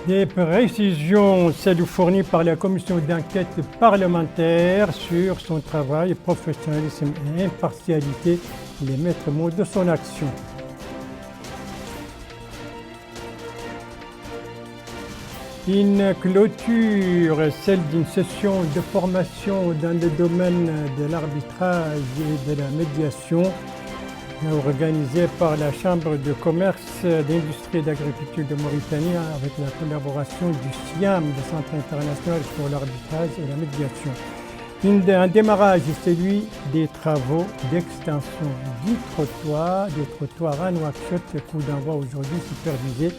Des précisions, celles fournies par la commission d'enquête parlementaire sur son travail, professionnalisme et impartialité, les maîtres mots de son action. Une clôture, celle d'une session de formation dans le domaine de l'arbitrage et de la médiation, organisée par la Chambre de commerce, d'industrie et d'agriculture de Mauritanie avec la collaboration du SIAM, le Centre international pour l'arbitrage et la médiation. Un démarrage, celui des travaux d'extension du trottoir à Nouakchott, coup d'envoi aujourd'hui supervisé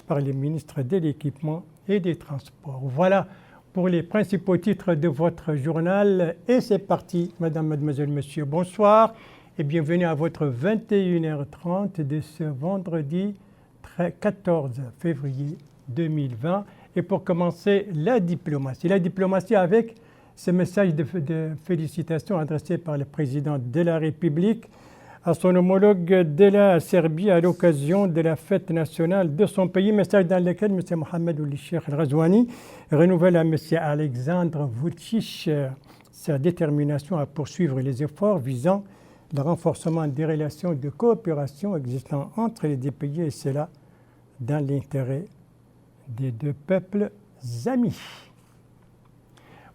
par les ministres de l'équipement et des transports. Voilà pour les principaux titres de votre journal. Et c'est parti, mesdames, mademoiselles, messieurs, bonsoir et bienvenue à votre 21h30 de ce vendredi 14 février 2020. Et pour commencer, la diplomatie. La diplomatie avec ce message de félicitations adressé par le président de la République à son homologue de la Serbie à l'occasion de la fête nationale de son pays. Message dans lequel M. Mohamed Ould Cheikh El Ghazouani renouvelle à M. Alexandre Vučić sa détermination à poursuivre les efforts visant le renforcement des relations de coopération existant entre les deux pays, et cela dans l'intérêt des deux peuples amis.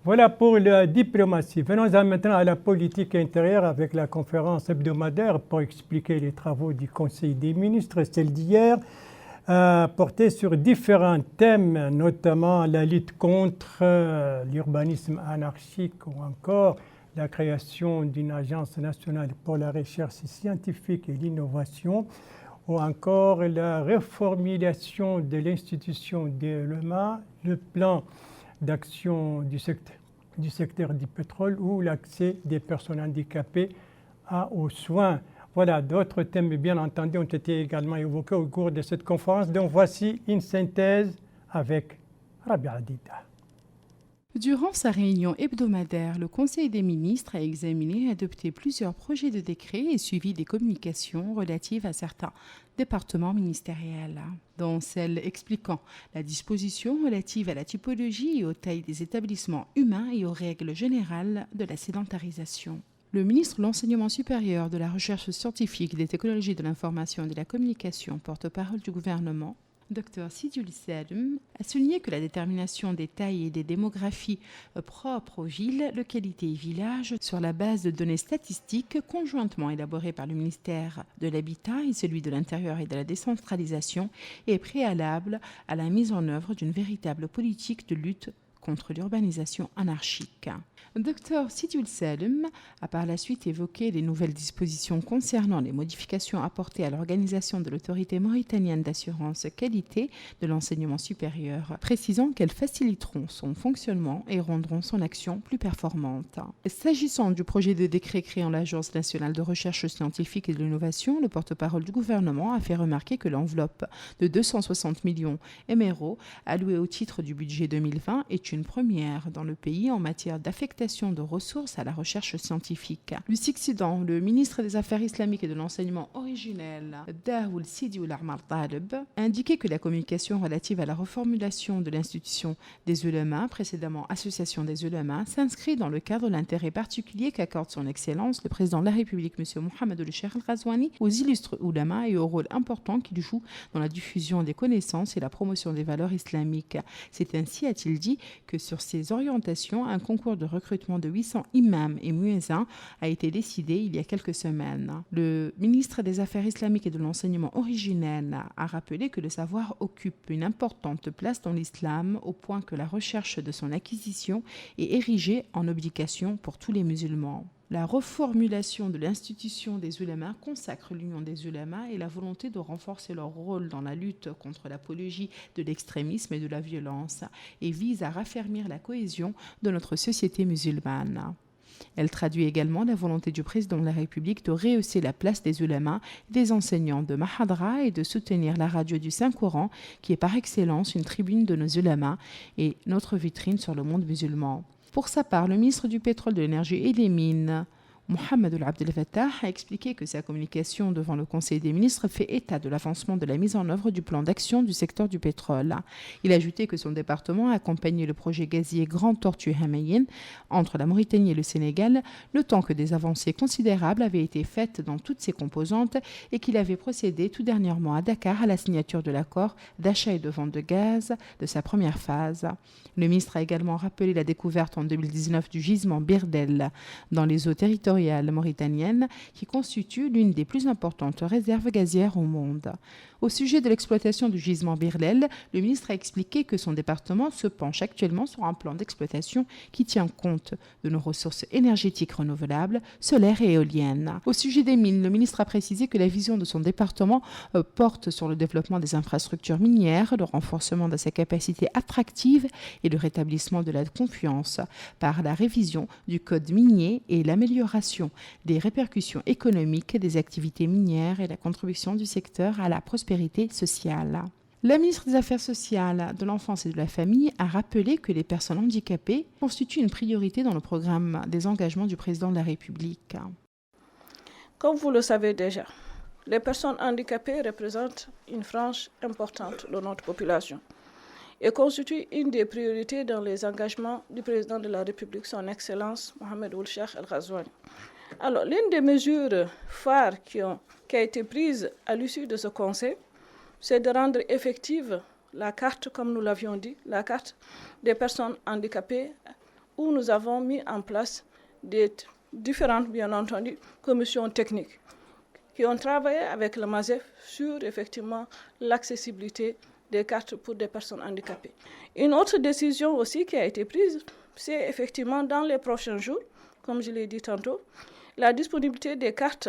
Voilà pour la diplomatie. Venons maintenant à la politique intérieure avec la conférence hebdomadaire pour expliquer les travaux du Conseil des ministres. Celle d'hier portait sur différents thèmes, notamment la lutte contre l'urbanisme anarchique ou encore la création d'une agence nationale pour la recherche scientifique et l'innovation, ou encore la reformulation de l'institution de l'EMA, le plan d'action du secteur du pétrole ou l'accès des personnes handicapées aux soins. Voilà, d'autres thèmes, bien entendu, ont été également évoqués au cours de cette conférence. Donc voici une synthèse avec Rabia Adida. Durant sa réunion hebdomadaire, le Conseil des ministres a examiné et adopté plusieurs projets de décret et suivi des communications relatives à certains départements ministériels, dont celle expliquant la disposition relative à la typologie et aux tailles des établissements humains et aux règles générales de la sédentarisation. Le ministre de l'Enseignement supérieur, de la Recherche scientifique, des technologies de l'information et de la communication, porte-parole du gouvernement, Dr Sidi Salim, a souligné que la détermination des tailles et des démographies propres aux villes, localités et villages sur la base de données statistiques conjointement élaborées par le ministère de l'Habitat et celui de l'Intérieur et de la décentralisation est préalable à la mise en œuvre d'une véritable politique de lutte contre l'urbanisation anarchique. Dr Sidi Salim a par la suite évoqué les nouvelles dispositions concernant les modifications apportées à l'organisation de l'autorité mauritanienne d'assurance qualité de l'enseignement supérieur, précisant qu'elles faciliteront son fonctionnement et rendront son action plus performante. S'agissant du projet de décret créant l'Agence nationale de recherche scientifique et de l'innovation, le porte-parole du gouvernement a fait remarquer que l'enveloppe de 260 millions MRO allouée au titre du budget 2020 est une première dans le pays en matière d'affectation de ressources à la recherche scientifique. Lui succédant, le ministre des Affaires islamiques et de l'enseignement originel, Daoul Sidi Ould Taleb, a indiqué que la communication relative à la reformulation de l'institution des ulémas, précédemment Association des ulémas, s'inscrit dans le cadre de l'intérêt particulier qu'accorde son Excellence le président de la République, M. Mohamed Ould Cheikh El Ghazouani, aux illustres ulémas et au rôle important qu'il joue dans la diffusion des connaissances et la promotion des valeurs islamiques. C'est ainsi, a-t-il dit, que sur ces orientations, un concours de recrutement de 800 imams et muezzins a été décidé il y a quelques semaines. Le ministre des Affaires islamiques et de l'enseignement originel a rappelé que le savoir occupe une importante place dans l'islam au point que la recherche de son acquisition est érigée en obligation pour tous les musulmans. La reformulation de l'institution des ulémas consacre l'union des ulémas et la volonté de renforcer leur rôle dans la lutte contre l'apologie de l'extrémisme et de la violence et vise à raffermir la cohésion de notre société musulmane. Elle traduit également la volonté du président de la République de rehausser la place des ulémas, des enseignants de Mahadra et de soutenir la radio du Saint-Coran qui est par excellence une tribune de nos ulémas et notre vitrine sur le monde musulman. Pour sa part, le ministre du Pétrole, de l'Énergie et des Mines, Mohamed Ould Abdel Fattah a expliqué que sa communication devant le Conseil des ministres fait état de l'avancement de la mise en œuvre du plan d'action du secteur du pétrole. Il a ajouté que son département a accompagné le projet gazier Grand Tortue Hamayen entre la Mauritanie et le Sénégal, notant que des avancées considérables avaient été faites dans toutes ses composantes et qu'il avait procédé tout dernièrement à Dakar à la signature de l'accord d'achat et de vente de gaz de sa première phase. Le ministre a également rappelé la découverte en 2019 du gisement Birdel dans les eaux territoriales mauritaniennes qui constitue l'une des plus importantes réserves gazières au monde. Au sujet de l'exploitation du gisement Birlel, le ministre a expliqué que son département se penche actuellement sur un plan d'exploitation qui tient compte de nos ressources énergétiques renouvelables, solaires et éoliennes. Au sujet des mines, le ministre a précisé que la vision de son département porte sur le développement des infrastructures minières, le renforcement de sa capacité attractive et le rétablissement de la confiance par la révision du code minier et l'amélioration des répercussions économiques des activités minières et la contribution du secteur à la prospérité sociale. La ministre des Affaires sociales, de l'Enfance et de la Famille a rappelé que les personnes handicapées constituent une priorité dans le programme des engagements du président de la République. Comme vous le savez déjà, les personnes handicapées représentent une frange importante de notre population et constituent une des priorités dans les engagements du président de la République, son Excellence Mohamed Ould Cheikh El Ghazouani. Alors, l'une des mesures phares qui a été prise à l'issue de ce conseil, c'est de rendre effective la carte, comme nous l'avions dit, la carte des personnes handicapées, où nous avons mis en place des différentes, bien entendu, commissions techniques qui ont travaillé avec le MASEF sur, effectivement, l'accessibilité des cartes pour des personnes handicapées. Une autre décision aussi qui a été prise, c'est effectivement dans les prochains jours, comme je l'ai dit tantôt, la disponibilité des cartes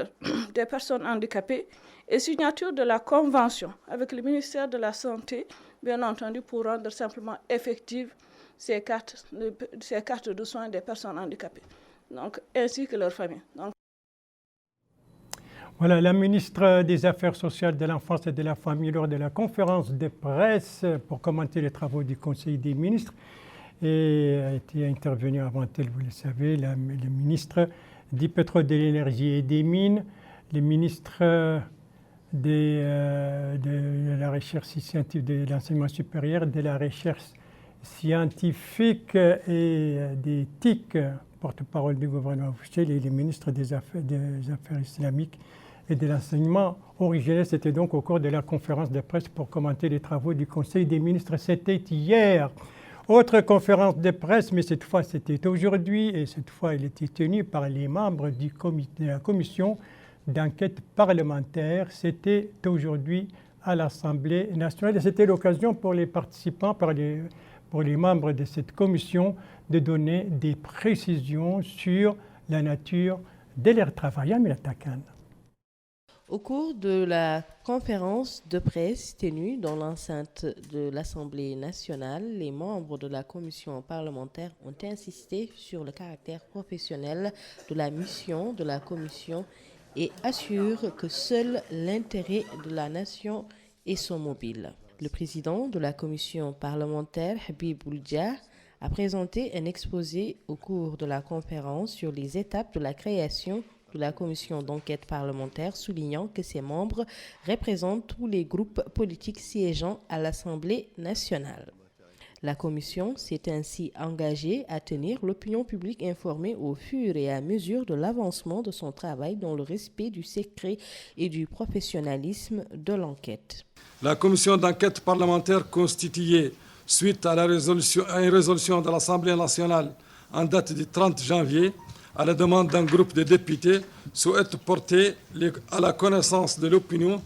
des personnes handicapées et signature de la convention avec le ministère de la Santé, bien entendu, pour rendre simplement effectives ces cartes de soins des personnes handicapées, donc, ainsi que leurs familles. Donc, voilà, la ministre des Affaires sociales, de l'Enfance et de la Famille, lors de la conférence de presse pour commenter les travaux du Conseil des ministres, et a été intervenue avant elle, vous le savez, le ministre du pétrole, de l'énergie et des mines, le ministre de la recherche scientifique, de l'enseignement supérieur, de la recherche scientifique et des TIC, porte-parole du gouvernement officiel, et le ministre des Affaires islamiques et de l'enseignement originel. C'était donc au cours de la conférence de presse pour commenter les travaux du Conseil des ministres. C'était hier. Autre conférence de presse, mais cette fois c'était aujourd'hui, et cette fois elle était tenue par les membres de la commission d'enquête parlementaire. C'était aujourd'hui à l'Assemblée nationale. Et c'était l'occasion pour les participants, pour les membres de cette commission, de donner des précisions sur la nature de leur travail. Amina Takan. Au cours de la conférence de presse tenue dans l'enceinte de l'Assemblée nationale, les membres de la commission parlementaire ont insisté sur le caractère professionnel de la mission de la commission et assurent que seul l'intérêt de la nation est son mobile. Le président de la commission parlementaire, Habib Ould-Dia, a présenté un exposé au cours de la conférence sur les étapes de la création de la commission d'enquête parlementaire, soulignant que ses membres représentent tous les groupes politiques siégeant à l'Assemblée nationale. La commission s'est ainsi engagée à tenir l'opinion publique informée au fur et à mesure de l'avancement de son travail dans le respect du secret et du professionnalisme de l'enquête. La commission d'enquête parlementaire constituée suite à une résolution de l'Assemblée nationale en date du 30 janvier, à la demande d'un groupe de députés, souhaite porter à la connaissance de l'opinion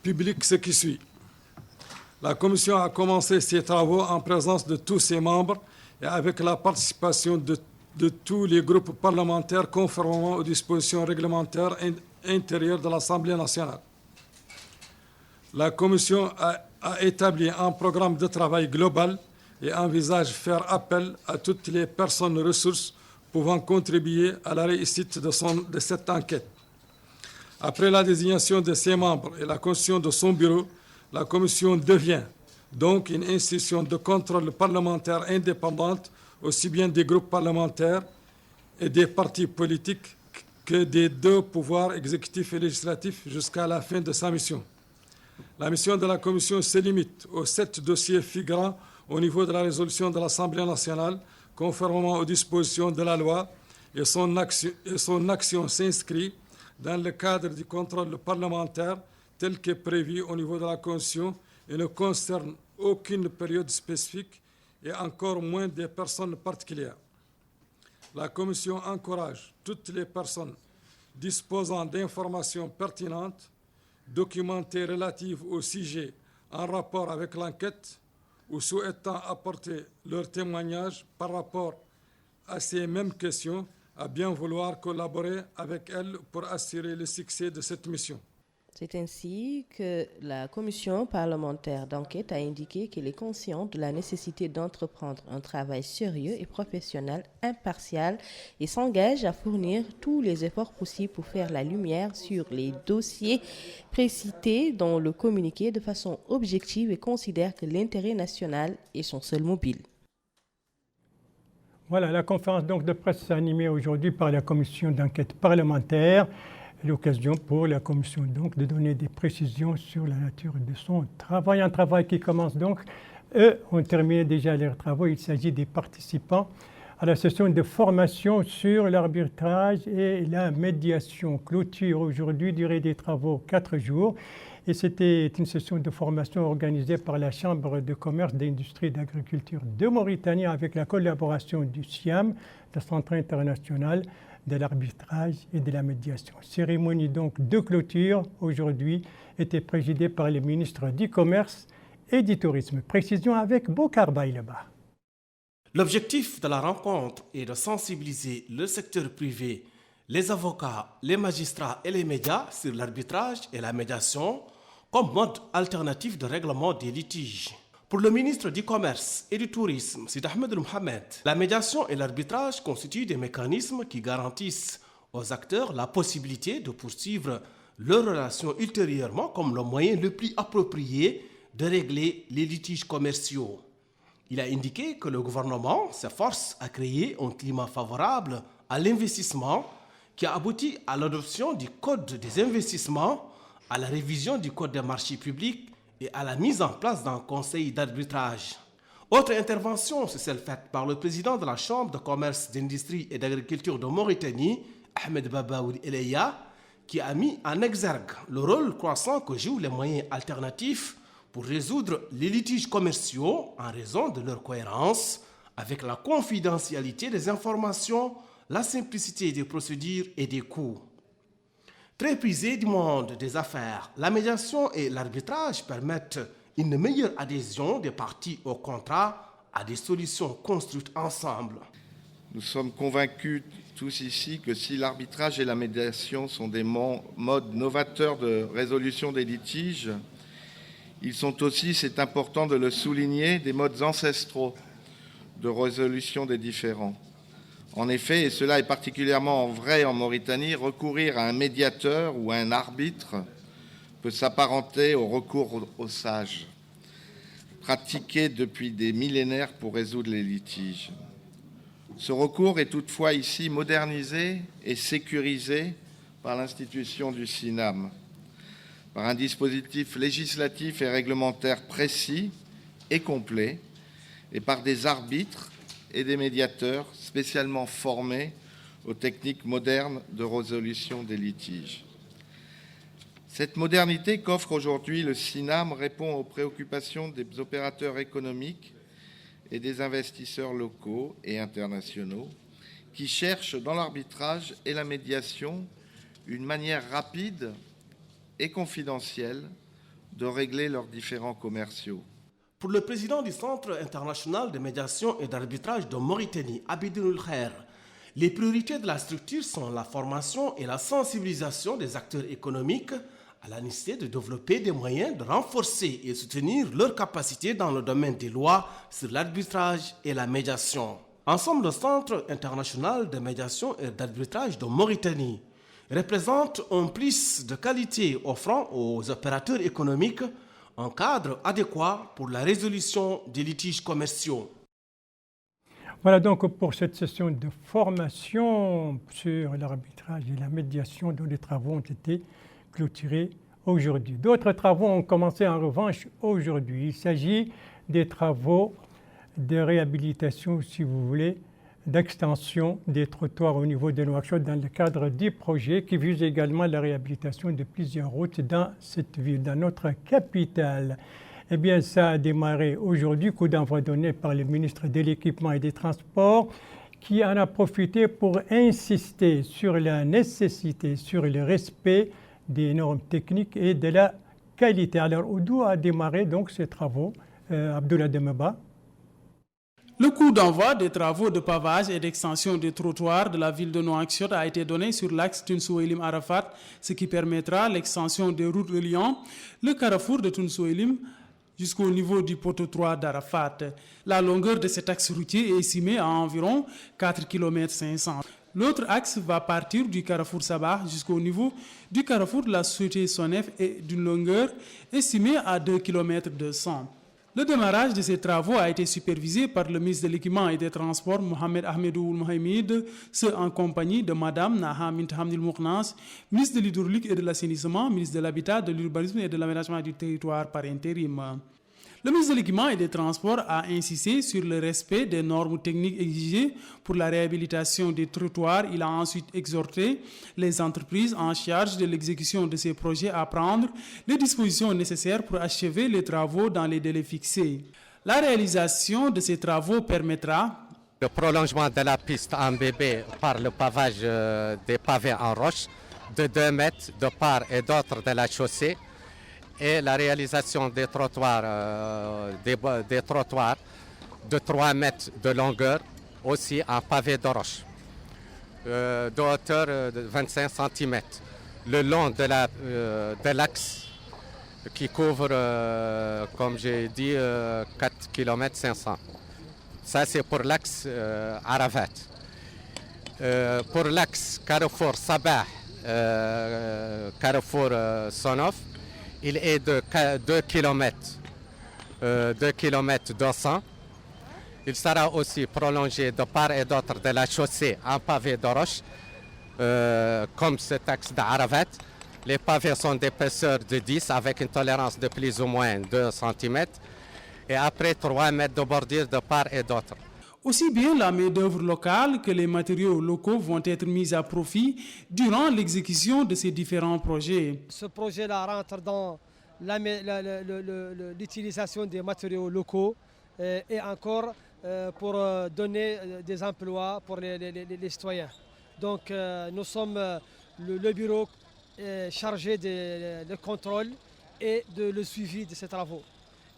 publique ce qui suit. La Commission a commencé ses travaux en présence de tous ses membres et avec la participation de tous les groupes parlementaires conformément aux dispositions réglementaires intérieures de l'Assemblée nationale. La Commission a établi un programme de travail global et envisage faire appel à toutes les personnes ressources pouvant contribuer à la réussite de cette enquête. Après la désignation de ses membres et la constitution de son bureau, la Commission devient donc une institution de contrôle parlementaire indépendante, aussi bien des groupes parlementaires et des partis politiques que des deux pouvoirs exécutifs et législatifs jusqu'à la fin de sa mission. La mission de la Commission se limite aux 7 dossiers figurant au niveau de la résolution de l'Assemblée nationale, conformément aux dispositions de la loi, et son action s'inscrit dans le cadre du contrôle parlementaire tel que prévu au niveau de la Constitution et ne concerne aucune période spécifique et encore moins des personnes particulières. La Commission encourage toutes les personnes disposant d'informations pertinentes, documentées relatives au sujet en rapport avec l'enquête ou souhaitant apporter leur témoignage par rapport à ces mêmes questions, à bien vouloir collaborer avec elles pour assurer le succès de cette mission. C'est ainsi que la commission parlementaire d'enquête a indiqué qu'elle est consciente de la nécessité d'entreprendre un travail sérieux et professionnel, impartial, et s'engage à fournir tous les efforts possibles pour faire la lumière sur les dossiers précités dans le communiqué de façon objective et considère que l'intérêt national est son seul mobile. Voilà, la conférence donc de presse animée aujourd'hui par la commission d'enquête parlementaire. L'occasion pour la commission donc de donner des précisions sur la nature de son travail. Un travail qui commence donc. Eux ont terminé déjà leurs travaux. Il s'agit des participants à la session de formation sur l'arbitrage et la médiation. Clôture aujourd'hui, durée des travaux 4 jours. Et c'était une session de formation organisée par la Chambre de commerce, d'industrie et d'agriculture de Mauritanie avec la collaboration du SIAM, le Centre international de l'arbitrage et de la médiation. Cérémonie donc de clôture aujourd'hui était présidée par le ministre du Commerce et du Tourisme. Précision avec Bokar Baïleba. L'objectif de la rencontre est de sensibiliser le secteur privé, les avocats, les magistrats et les médias sur l'arbitrage et la médiation comme mode alternatif de règlement des litiges. Pour le ministre du Commerce et du Tourisme, Sid Ahmed Mohamed, la médiation et l'arbitrage constituent des mécanismes qui garantissent aux acteurs la possibilité de poursuivre leurs relations ultérieurement comme le moyen le plus approprié de régler les litiges commerciaux. Il a indiqué que le gouvernement s'efforce à créer un climat favorable à l'investissement qui a abouti à l'adoption du Code des investissements, à la révision du Code des marchés publics et à la mise en place d'un conseil d'arbitrage. Autre intervention, c'est celle faite par le président de la Chambre de commerce, d'industrie et d'agriculture de Mauritanie, Ahmed Babaoud Eleya, qui a mis en exergue le rôle croissant que jouent les moyens alternatifs pour résoudre les litiges commerciaux en raison de leur cohérence avec la confidentialité des informations, la simplicité des procédures et des coûts. Très prisé du monde des affaires, la médiation et l'arbitrage permettent une meilleure adhésion des parties au contrat à des solutions construites ensemble. Nous sommes convaincus tous ici que si l'arbitrage et la médiation sont des modes novateurs de résolution des litiges, ils sont aussi, c'est important de le souligner, des modes ancestraux de résolution des différends. En effet, et cela est particulièrement vrai en Mauritanie, recourir à un médiateur ou à un arbitre peut s'apparenter au recours aux sages, pratiqué depuis des millénaires pour résoudre les litiges. Ce recours est toutefois ici modernisé et sécurisé par l'institution du SINAM, par un dispositif législatif et réglementaire précis et complet, et par des arbitres et des médiateurs spécialement formés aux techniques modernes de résolution des litiges. Cette modernité qu'offre aujourd'hui le SINAM répond aux préoccupations des opérateurs économiques et des investisseurs locaux et internationaux qui cherchent dans l'arbitrage et la médiation une manière rapide et confidentielle de régler leurs différends commerciaux. Pour le président du Centre international de médiation et d'arbitrage de Mauritanie, Abidinoul Khair, les priorités de la structure sont la formation et la sensibilisation des acteurs économiques à la nécessité de développer des moyens de renforcer et soutenir leurs capacités dans le domaine des lois sur l'arbitrage et la médiation. Ensemble, le Centre international de médiation et d'arbitrage de Mauritanie représente un plus de qualité offrant aux opérateurs économiques un cadre adéquat pour la résolution des litiges commerciaux. Voilà donc pour cette session de formation sur l'arbitrage et la médiation dont les travaux ont été clôturés aujourd'hui. D'autres travaux ont commencé en revanche aujourd'hui. Il s'agit des travaux de réhabilitation, si vous voulez, d'extension des trottoirs au niveau de Nouakchott dans le cadre du projet qui vise également la réhabilitation de plusieurs routes dans cette ville, dans notre capitale. Eh bien, ça a démarré aujourd'hui, coup d'envoi donné par le ministre de l'Équipement et des Transports, qui en a profité pour insister sur la nécessité, sur le respect des normes techniques et de la qualité. Alors, d'où a démarré donc ces travaux, Abdoulaye Demeba? Le coup d'envoi des travaux de pavage et d'extension des trottoirs de la ville de Nouakchott a été donné sur l'axe Tunsouelim-Arafat, ce qui permettra l'extension des routes reliant le carrefour de Tunsouelim jusqu'au niveau du poteau 3 d'Arafat. La longueur de cet axe routier est estimée à environ 4 km 500. L'autre axe va partir du carrefour Sabah jusqu'au niveau du carrefour de la société Sonef et d'une longueur estimée à 2 km 200. Le démarrage de ces travaux a été supervisé par le ministre de l'Équipement et des Transports, Mohamed Ahmedou Mohamed, ce en compagnie de Mme Naha Mint Hamdil Mouknas, ministre de l'Hydraulique et de l'Assainissement, ministre de l'Habitat, de l'Urbanisme et de l'Aménagement du territoire par intérim. Le ministre de l'Équipement et des Transports a insisté sur le respect des normes techniques exigées pour la réhabilitation des trottoirs. Il a ensuite exhorté les entreprises en charge de l'exécution de ces projets à prendre les dispositions nécessaires pour achever les travaux dans les délais fixés. La réalisation de ces travaux permettra le prolongement de la piste en bébé par le pavage des pavés en roche de 2 mètres de part et d'autre de la chaussée, et la réalisation des trottoirs, des trottoirs de 3 mètres de longueur, aussi en pavé de roche, de hauteur de 25 cm, le long de l'axe qui couvre, comme j'ai dit, 4 km 500. Ça, c'est pour l'axe Arafat. Pour l'axe Carrefour Sabah, Carrefour Sonof, il est de 2 km 200. Il sera aussi prolongé de part et d'autre de la chaussée en pavé de roche, comme cet axe d'Arafat. Les pavés sont d'épaisseur de 10 avec une tolérance de plus ou moins 2 cm et après 3 mètres de bordure de part et d'autre. Aussi bien la main-d'œuvre locale que les matériaux locaux vont être mis à profit durant l'exécution de ces différents projets. Ce projet-là rentre dans l'utilisation des matériaux locaux et encore pour donner des emplois pour les citoyens. Donc nous sommes le bureau chargé du contrôle et de le suivi de ces travaux.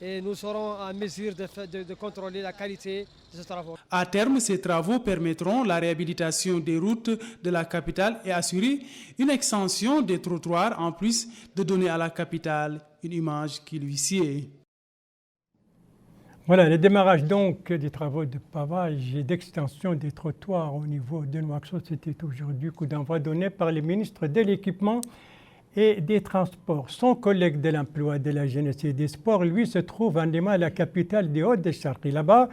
Et nous serons en mesure de contrôler la qualité de ces travaux. À terme, ces travaux permettront la réhabilitation des routes de la capitale et assurer une extension des trottoirs en plus de donner à la capitale une image qui lui sied. Voilà, le démarrage donc des travaux de pavage et d'extension des trottoirs au niveau de Nouakchott, c'était aujourd'hui coup d'envoi donné par le ministre de l'Équipement et des Transports. Son collègue de l'Emploi, de la Jeunesse et des Sports, lui, se trouve en Néma, la capitale des Hauts-de-Charqi. Là-bas,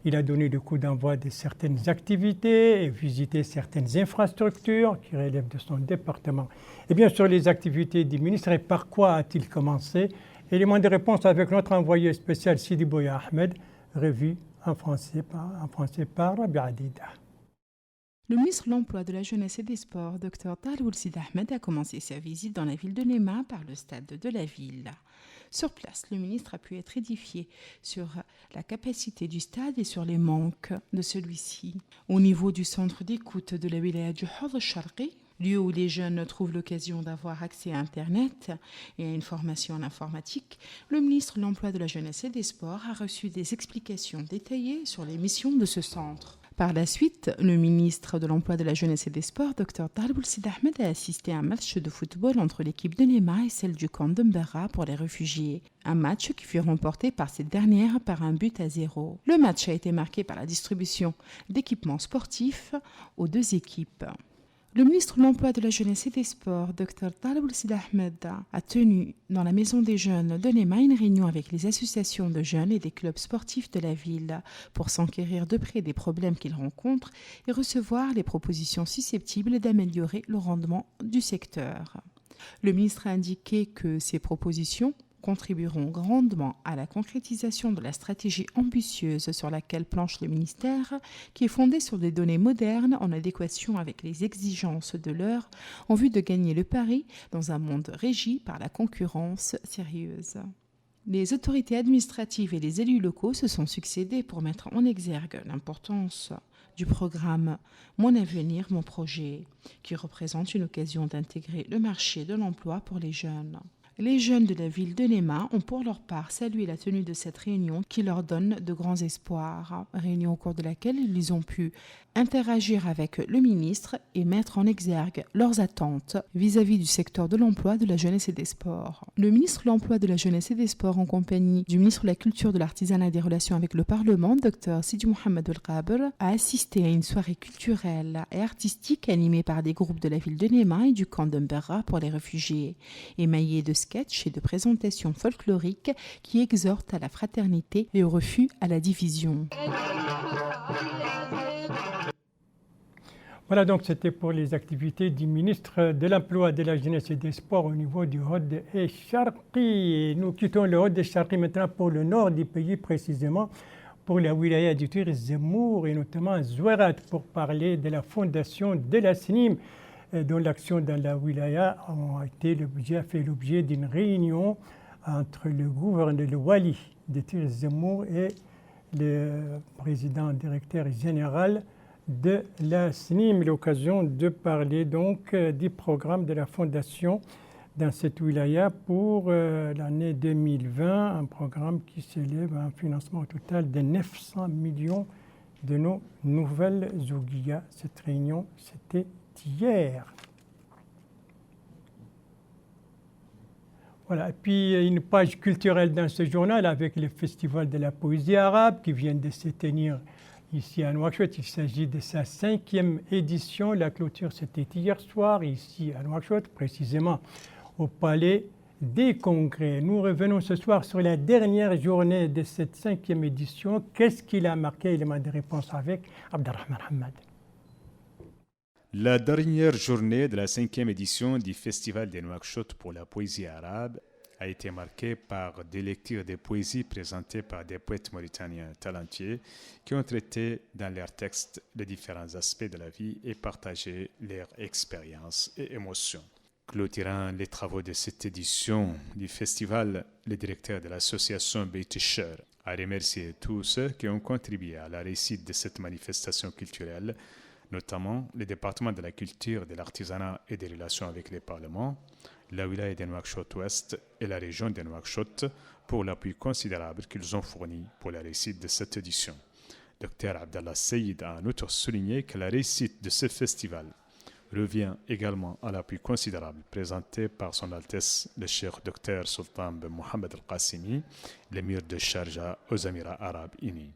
il a donné le coup d'envoi de certaines activités et visité certaines infrastructures qui relèvent de son département. Et bien sûr, les activités du ministre, et par quoi a-t-il commencé? Élément de réponse avec notre envoyé spécial Sidi Bouya Ahmed, revu en français par Rabi Adida. Le ministre de l'Emploi, de la Jeunesse et des Sports, Dr Taloul Sid Ahmed, a commencé sa visite dans la ville de Néma par le stade de la ville. Sur place, le ministre a pu être édifié sur la capacité du stade et sur les manques de celui-ci. Au niveau du centre d'écoute de la wilaya du Haut-de-Charqi, lieu où les jeunes trouvent l'occasion d'avoir accès à Internet et à une formation en informatique, le ministre de l'Emploi, de la Jeunesse et des Sports a reçu des explications détaillées sur les missions de ce centre. Par la suite, le ministre de l'Emploi, de la Jeunesse et des Sports, Dr Taloul Sid Ahmed, a assisté à un match de football entre l'équipe de Néma et celle du camp de Mbera pour les réfugiés. Un match qui fut remporté par cette dernière par 1-0. Le match a été marqué par la distribution d'équipements sportifs aux deux équipes. Le ministre de l'Emploi, de la Jeunesse et des Sports, Dr Taleb El-Sid Ahmed, a tenu dans la Maison des Jeunes de Néma une réunion avec les associations de jeunes et des clubs sportifs de la ville pour s'enquérir de près des problèmes qu'ils rencontrent et recevoir les propositions susceptibles d'améliorer le rendement du secteur. Le ministre a indiqué que ces propositions contribueront grandement à la concrétisation de la stratégie ambitieuse sur laquelle planche le ministère, qui est fondée sur des données modernes en adéquation avec les exigences de l'heure en vue de gagner le pari dans un monde régi par la concurrence sérieuse. Les autorités administratives et les élus locaux se sont succédés pour mettre en exergue l'importance du programme Mon avenir, mon projet, qui représente une occasion d'intégrer le marché de l'emploi pour les jeunes. Les jeunes de la ville de Néma ont pour leur part salué la tenue de cette réunion qui leur donne de grands espoirs. Réunion au cours de laquelle ils ont pu interagir avec le ministre et mettre en exergue leurs attentes vis-à-vis du secteur de l'emploi, de la jeunesse et des sports. Le ministre de l'Emploi, de la Jeunesse et des Sports, en compagnie du ministre de la Culture, de l'Artisanat et des Relations avec le Parlement, Dr Sidi Mohamed El-Ghaber, a assisté à une soirée culturelle et artistique animée par des groupes de la ville de Néma et du camp d'Umberra pour les réfugiés, émaillée de sketchs et de présentations folkloriques qui exhortent à la fraternité et au refus à la division. Voilà, donc c'était pour les activités du ministre de l'Emploi, de la Jeunesse et des Sports au niveau du Hod et Charqi. Nous quittons le Hod et Charqi maintenant pour le nord du pays, précisément pour la wilaya du Tir Zemour et notamment Zouerat, pour parler de la fondation de la SNIM, dont l'action dans la wilaya a fait l'objet d'une réunion entre le gouverneur, le wali de Tir Zemour et le président directeur général de la SNIM, l'occasion de parler donc du programme de la fondation dans cette wilaya pour l'année 2020, un programme qui s'élève à un financement au total de 900 millions de nos nouvelles Zouguia. Cette réunion, c'était hier. Voilà, et puis une page culturelle dans ce journal avec le Festival de la poésie arabe qui vient de se tenir ici à Nouakchott. Il s'agit de sa 5e édition. La clôture, c'était hier soir, ici à Nouakchott, précisément au Palais des Congrès. Nous revenons ce soir sur la dernière journée de cette 5e édition. Qu'est-ce qui l'a marqué? Élément de réponse avec Abdelrahman Hamad. La dernière journée de la 5e édition du Festival de Nouakchott pour la poésie arabe a été marquée par des lectures de poésie présentées par des poètes mauritaniens talentueux qui ont traité dans leurs textes les différents aspects de la vie et partagé leurs expériences et émotions. Clôturant les travaux de cette édition du festival, le directeur de l'association Beit Cher a remercié tous ceux qui ont contribué à la réussite de cette manifestation culturelle, notamment le département de la culture, de l'artisanat et des relations avec les parlements, la wilaya de Nouakchott-Ouest et la région de Nouakchott pour l'appui considérable qu'ils ont fourni pour la réussite de cette édition. Dr Abdallah Seyid a en outre souligné que la réussite de ce festival revient également à l'appui considérable présenté par son Altesse le Cheikh Dr Sultan Ben Mohamed Al-Qassimi, l'émir de Sharjah aux Émirats Arabes Unis.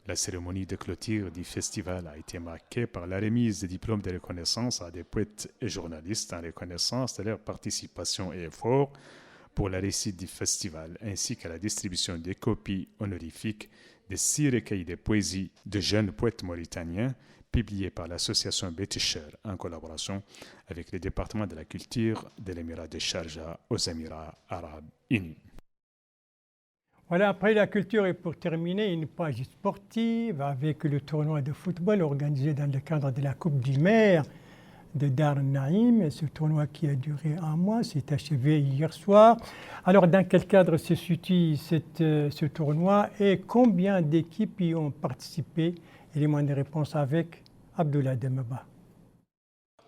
La cérémonie de clôture du festival a été marquée par la remise des diplômes de reconnaissance à des poètes et journalistes en reconnaissance de leur participation et efforts pour la réussite du festival, ainsi qu'à la distribution des copies honorifiques des 6 recueils de poésie de jeunes poètes mauritaniens publiés par l'association Beit Cher en collaboration avec le département de la culture de l'émirat de Sharjah aux Émirats Arabes Unis. Voilà, après la culture et pour terminer, une page sportive avec le tournoi de football organisé dans le cadre de la Coupe du Maire de Dar Naïm. Ce tournoi qui a duré un mois s'est achevé hier soir. Alors, dans quel cadre se situe ce tournoi et combien d'équipes y ont participé? Élément de réponse avec Abdoulaye Demeba.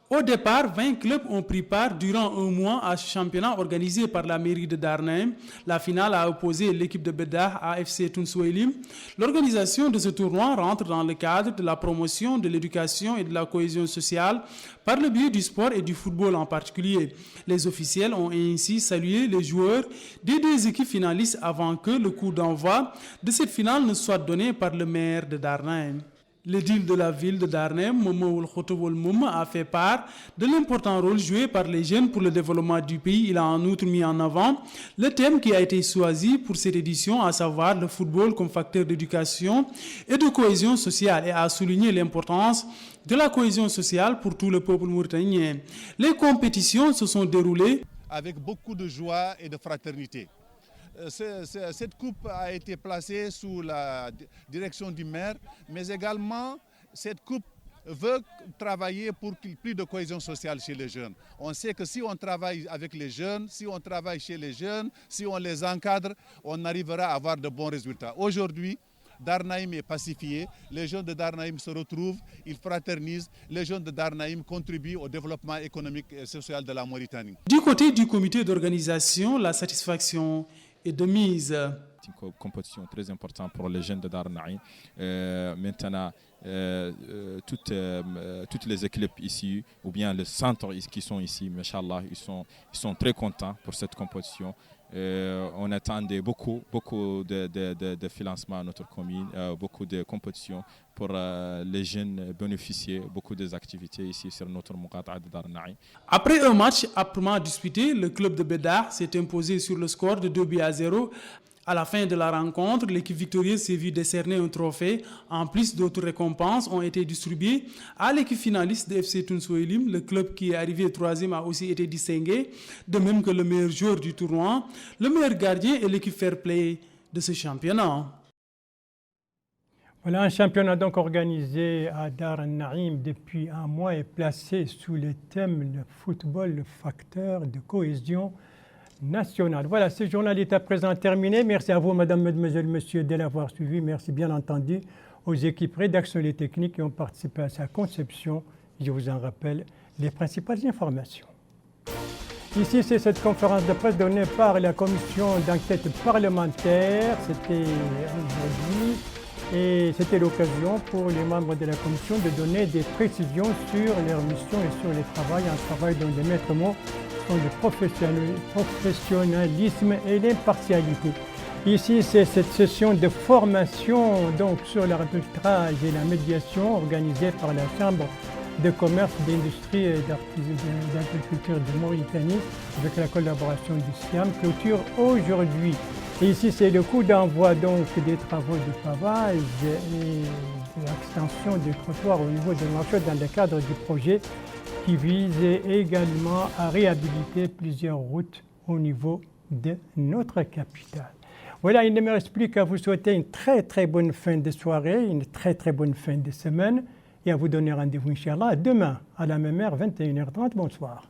Au départ, 20 clubs ont pris part durant un mois à ce championnat organisé par la mairie de Darnaïm. La finale a opposé l'équipe de Bedah à FC Tounsouelim. L'organisation de ce tournoi rentre dans le cadre de la promotion de l'éducation et de la cohésion sociale par le biais du sport et du football en particulier. Les officiels ont ainsi salué les joueurs des 2 équipes finalistes avant que le coup d'envoi de cette finale ne soit donné par le maire de Darnaïm. L'édile de la ville de Darnem, Momo Khotoboul Moum, a fait part de l'important rôle joué par les jeunes pour le développement du pays. Il a en outre mis en avant le thème qui a été choisi pour cette édition, à savoir le football comme facteur d'éducation et de cohésion sociale, et a souligné l'importance de la cohésion sociale pour tout le peuple mauritanien. Les compétitions se sont déroulées avec beaucoup de joie et de fraternité. Cette coupe a été placée sous la direction du maire, mais également cette coupe veut travailler pour qu'il y ait plus de cohésion sociale chez les jeunes. On sait que si on travaille avec les jeunes, si on travaille chez les jeunes, si on les encadre, on arrivera à avoir de bons résultats. Aujourd'hui, Darnaïm est pacifié, les jeunes de Darnaïm se retrouvent, ils fraternisent, les jeunes de Darnaïm contribuent au développement économique et social de la Mauritanie. Du côté du comité d'organisation, la satisfaction est de mise. C'est une compétition très importante pour les jeunes de Darnaïm. Maintenant, toutes les équipes ici, ou bien les centres qui sont ici, machallah, ils sont très contents pour cette compétition. On attendait beaucoup de financement à notre commune, beaucoup de compétitions pour les jeunes bénéficier, beaucoup des activités ici sur notre Muqata'a de Darnaïm. Après un match âprement disputé, le club de Bédar s'est imposé sur le score de 2-0. À la fin de la rencontre, l'équipe victorieuse s'est vue décerner un trophée. En plus, d'autres récompenses ont été distribuées à l'équipe finaliste de FC Tunsouelim. Le club qui est arrivé troisième a aussi été distingué, de même que le meilleur joueur du tournoi, le meilleur gardien et l'équipe fair play de ce championnat. Voilà, un championnat donc organisé à Dar al-Naïm depuis un mois est placé sous le thème le football, le facteur de cohésion nationale. Voilà, ce journal est à présent terminé. Merci à vous, mesdames, mesdemoiselles, messieurs, de l'avoir suivi. Merci bien entendu aux équipes rédactionnelles et techniques qui ont participé à sa conception. Je vous en rappelle les principales informations. Ici, c'est cette conférence de presse donnée par la commission d'enquête parlementaire. C'était aujourd'hui et c'était l'occasion pour les membres de la commission de donner des précisions sur leur mission et sur le travail, un travail dont les maîtres mots sont le professionnalisme et l'impartialité. Ici, c'est cette session de formation donc, sur l'arbitrage et la médiation organisée par la Chambre de commerce, d'industrie et d'agriculture de Mauritanie avec la collaboration du SIAM clôture aujourd'hui. Et ici, c'est le coup d'envoi donc des travaux de pavage et de l'extension du trottoir au niveau de Nouakchott dans le cadre du projet qui vise également à réhabiliter plusieurs routes au niveau de notre capitale. Voilà, il ne me reste plus qu'à vous souhaiter une très bonne fin de soirée, une très bonne fin de semaine et à vous donner rendez-vous, Inch'Allah, demain à la même heure, 21h30. Bonsoir.